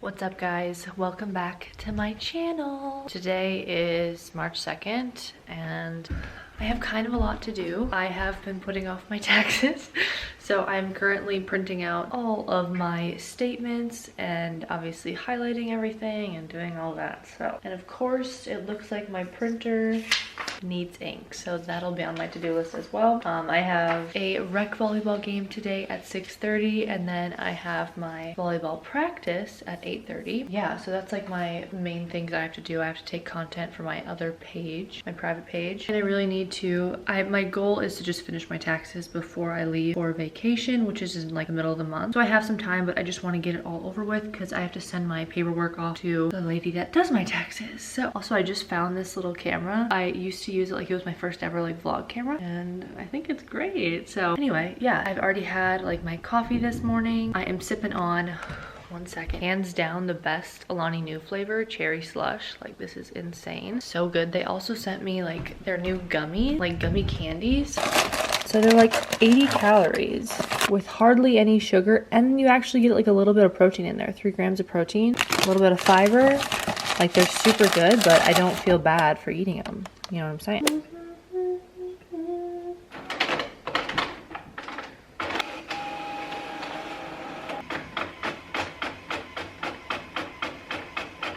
What's up guys? Welcome back to my channel. Today is March 2nd and I have kind of a lot to do. I have been putting off my taxes. So I'm currently printing out all of my statements and obviously highlighting everything and doing all that. And of course it looks like my printer needs ink, so that'll be on my to-do list as well. I have a rec volleyball game today at 6:30 and then I have my volleyball practice at 8:30. Yeah, so that's like my main things I have to do. I have to take content for my other page, my private page, and I really need to, my goal is to just finish my taxes before I leave for vacation, which is in like the middle of the month. So I have some time, but I just want to get it all over with because I have to send my paperwork off to the lady that does my taxes. So also I just found this little camera. I used to use it like it was my first ever like vlog camera and I think it's great. So anyway, yeah, I've already had like my coffee this morning. I am sipping on, one second, hands down the best Alani Nu flavor, cherry slush. Like this is insane, so good. They also sent me like their new gummy, like gummy candies. So they're like 80 calories with hardly any sugar, and you actually get like a little bit of protein in there, 3 grams of protein, a little bit of fiber. Like they're super good, but I don't feel bad for eating them. You know what I'm saying?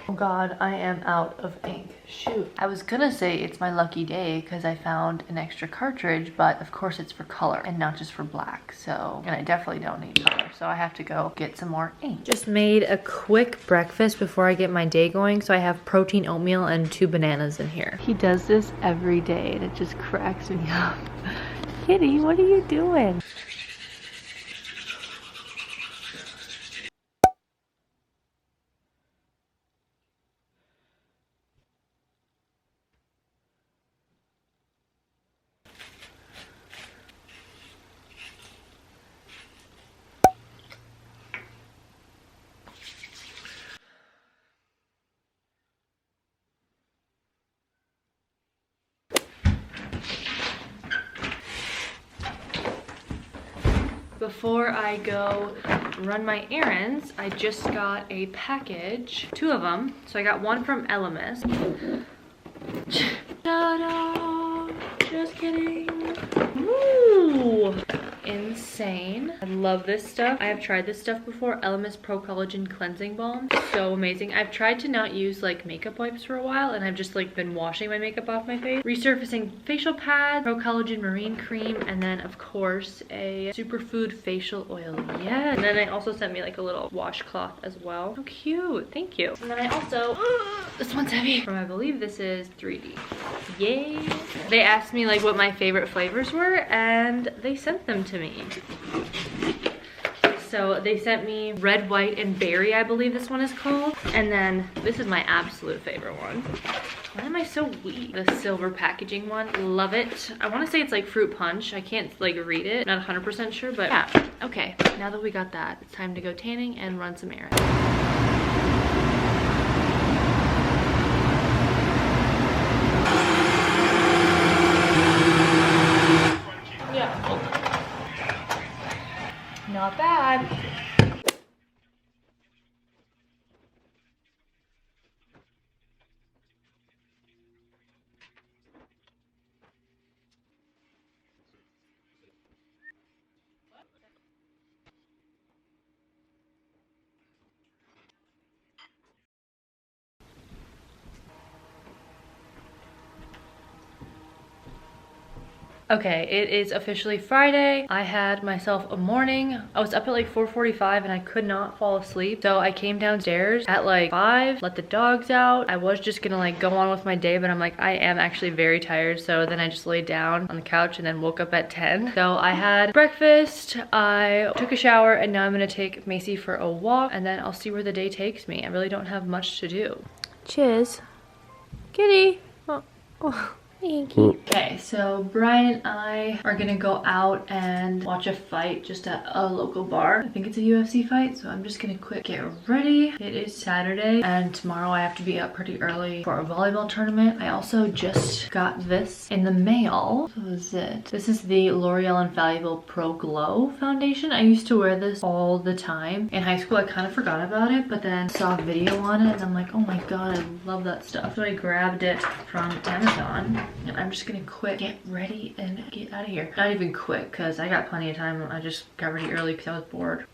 Oh God, I am out of ink. Shoot. I was gonna say it's my lucky day because I found an extra cartridge, but of course it's for color and not just for black. So, and I definitely don't need color. So I have to go get some more ink. Just made a quick breakfast before I get my day going. So I have protein oatmeal and 2 bananas in here. He does this every day and it just cracks me up. Kitty, what are you doing? Before I go run my errands, I just got a package, 2 of them. So I got one from Elemis. Ta-da! Just kidding. Woo! Insane. I love this stuff. I have tried this stuff before. Elemis Pro Collagen Cleansing Balm. So amazing. I've tried to not use like makeup wipes for a while and I've just like been washing my makeup off my face. Resurfacing facial pad, Pro Collagen Marine Cream, and then of course a superfood facial oil. Yeah. And then they also sent me like a little washcloth as well. Oh cute. Thank you. And then I also, this one's heavy. From I believe this is 3D. Yay. They asked me like what my favorite flavors were and they sent them to me. So they sent me red, white, and berry, I believe this one is called. And then this is my absolute favorite one. Why am I so weak? The silver packaging one, love it. I want to say it's like fruit punch. I can't like read it, not 100% sure, but yeah. Okay, now that we got that, it's time to go tanning and run some errands. Not bad. Okay, it is officially Friday. I had myself a morning. I was up at like 4:45 and I could not fall asleep. So I came downstairs at like 5, let the dogs out. I was just gonna like go on with my day, but I'm like, I am actually very tired. So then I just laid down on the couch and then woke up at 10. So I had breakfast, I took a shower, and now I'm gonna take Macy for a walk and then I'll see where the day takes me. I really don't have much to do. Cheers. Kitty. Oh. Okay, so Brian and I are gonna go out and watch a fight just at a local bar. I think it's a UFC fight, so I'm just gonna quick get ready. It is Saturday, and tomorrow I have to be up pretty early for a volleyball tournament. I also just got this in the mail. What was it? This is the L'Oreal Infallible Pro Glow foundation. I used to wear this all the time. In high school, I kind of forgot about it, but then saw a video on it, and I'm like, oh my god, I love that stuff. So I grabbed it from Amazon. And I'm just gonna quick get ready and get out of here. Not even quick, because I got plenty of time. I just got ready early because I was bored.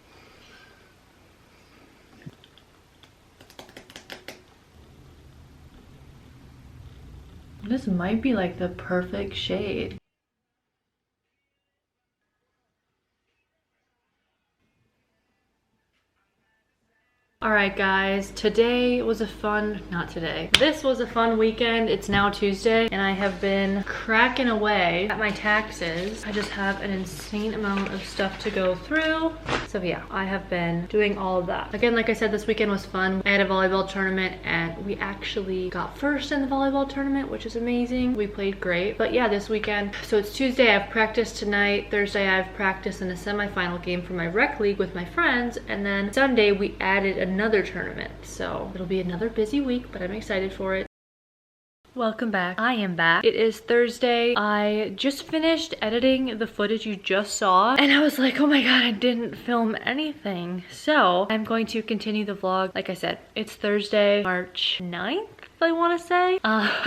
This might be like the perfect shade. Alright guys, today was a fun, not today, this was a fun weekend. It's now Tuesday and I have been cracking away at my taxes. I just have an insane amount of stuff to go through. So yeah, I have been doing all of that. Again, like I said, this weekend was fun. I had a volleyball tournament and we actually got first in the volleyball tournament, which is amazing. We played great. But yeah, this weekend, so it's Tuesday, I have practice tonight. Thursday, I have practice in a semifinal game for my rec league with my friends. And then Sunday, we added another tournament, so it'll be another busy week, but I'm excited for it. Welcome back. I am back. It is Thursday. I just finished editing the footage you just saw and I was like, oh my god, I didn't film anything. So I'm going to continue the vlog. Like I said, it's Thursday, March 9th. I want to say.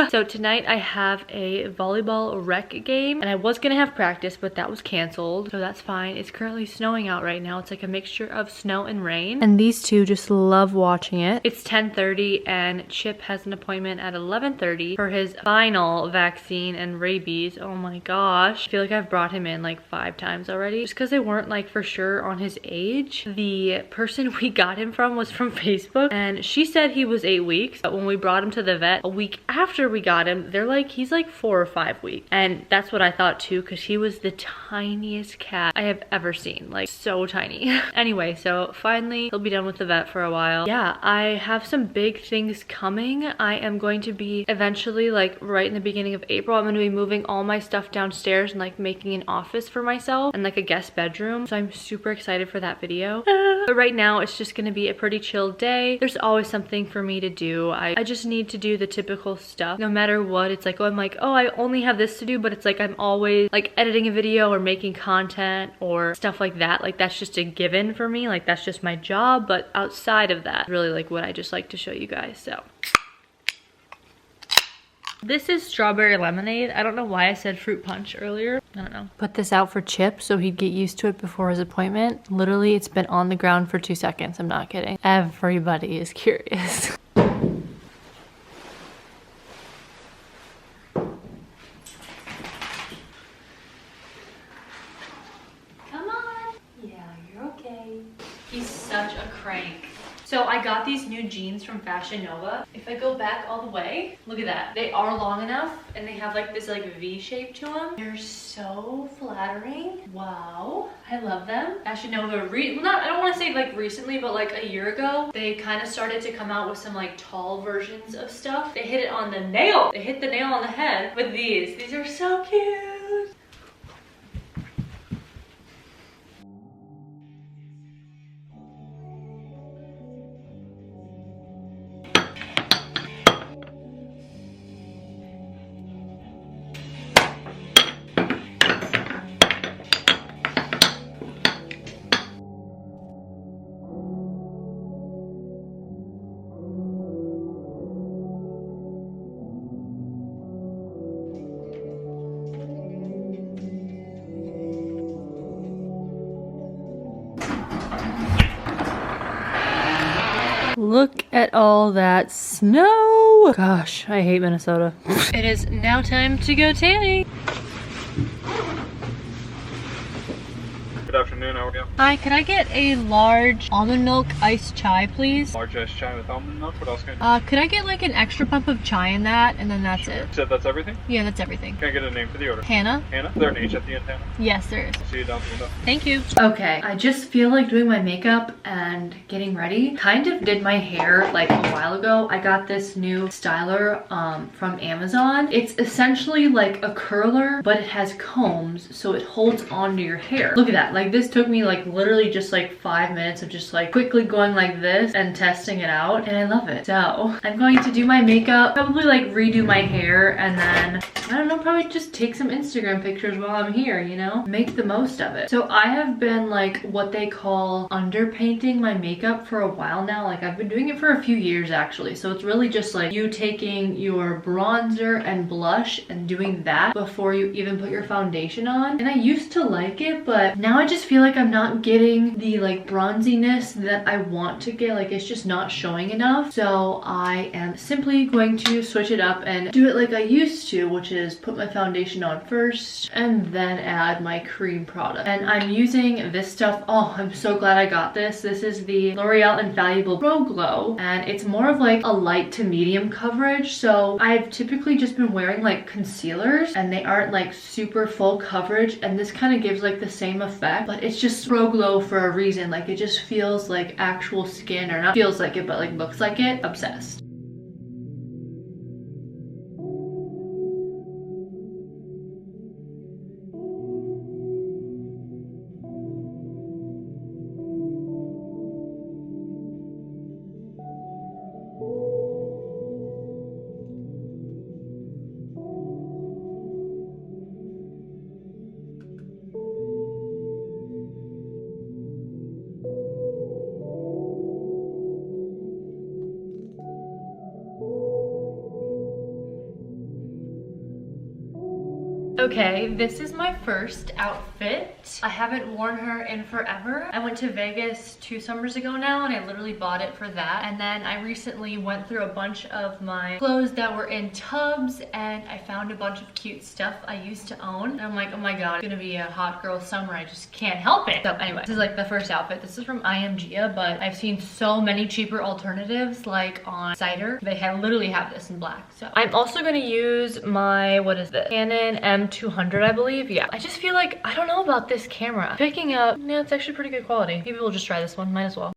So tonight I have a volleyball rec game and I was gonna have practice, but that was canceled, so that's fine. It's currently snowing out right now. It's like a mixture of snow and rain, and these two just love watching it. It's 10:30 and Chip has an appointment at 11:30 for his final vaccine and rabies. Oh my gosh, I feel like I've brought him in like 5 times already just because they weren't like for sure on his age. The person we got him from was from Facebook and she said he was 8 weeks, but when we brought him to the vet a week after we got him, they're like, he's like 4 or 5 weeks. And that's what I thought too, because he was the tiniest cat I have ever seen, like so tiny. Anyway, so finally he'll be done with the vet for a while. Yeah, I have some big things coming. I am going to be eventually, like right in the beginning of April, I'm going to be moving all my stuff downstairs and like making an office for myself and like a guest bedroom. So I'm super excited for that video. But right now it's just going to be a pretty chill day. There's always something for me to do. I just need to do the typical stuff no matter what. It's like, oh, I'm like, oh, I only have this to do, but it's like I'm always like editing a video or making content or stuff like that. Like that's just a given for me. Like that's just my job. But outside of that, really like what I just like to show you guys. So this is strawberry lemonade. I don't know why I said fruit punch earlier. I don't know. Put this out for Chip so he'd get used to it before his appointment. Literally, it's been on the ground for 2 seconds. I'm not kidding. Everybody is curious. He's such a crank. So I got these new jeans from Fashion Nova. If I go back all the way, look at that. They are long enough and they have like this like V shape to them. They're so flattering. Wow, I love them. Fashion Nova, I don't want to say like recently, but like a year ago, they kind of started to come out with some like tall versions of stuff. They hit it on the nail. They hit the nail on the head with these. These are so cute. Look at all that snow. Gosh, I hate Minnesota. It is now time to go tanning. Good afternoon, how are you? Hi, could I get a large almond milk iced chai, please? Large iced chai with almond milk. What else can I do? Could I get like an extra pump of chai in that, and then that's Sure. it? You said that's everything? Yeah, that's everything. Can I get a name for the order? Hannah? Hannah? Is there an H at the end, Hannah? Yes, there is. I'll see you down the window. Thank you. Okay, I just feel like doing my makeup and getting ready. Kind of did my hair like a while ago. I got this new styler from Amazon. It's essentially like a curler, but it has combs, so it holds onto your hair. Look at that. Like this took me like literally just like 5 minutes of just like quickly going like this and testing it out, and I love it. So I'm going to do my makeup, probably like redo my hair, and then I don't know, probably just take some Instagram pictures while I'm here, you know? Make the most of it. So I have been like what they call underpainting my makeup for a while now. Like I've been doing it for a few years actually. So it's really just like you taking your bronzer and blush and doing that before you even put your foundation on. And I used to like it, but now I just feel like I'm not getting the like bronziness that I want to get. Like it's just not showing enough. So I am simply going to switch it up and do it like I used to, which is put my foundation on first and then add my cream product. And I'm using this stuff. Oh, I'm so glad I got this. This is the L'Oreal Infallible Pro Glow, and it's more of like a light to medium coverage. So I've typically just been wearing like concealers and they aren't like super full coverage, and this kind of gives like the same effect, but it's just Pro Glow for a reason. Like it just feels like actual skin, or not feels like it, but like looks like it. Obsessed. Okay, this is my first outfit. I haven't worn her in forever. I went to Vegas 2 summers ago now, and I literally bought it for that. And then I recently went through a bunch of my clothes that were in tubs, and I found a bunch of cute stuff I used to own. And I'm like, oh my god, it's gonna be a hot girl summer. I just can't help it. So anyway, this is like the first outfit. This is from IMGA, but I've seen so many cheaper alternatives like on Cider. They literally have this in black. So I'm also gonna use my, what is this? Canon M200, I believe. Yeah, I just feel like, I don't know about this camera. Picking up, yeah, it's actually pretty good quality. Maybe we'll just try this one, might as well.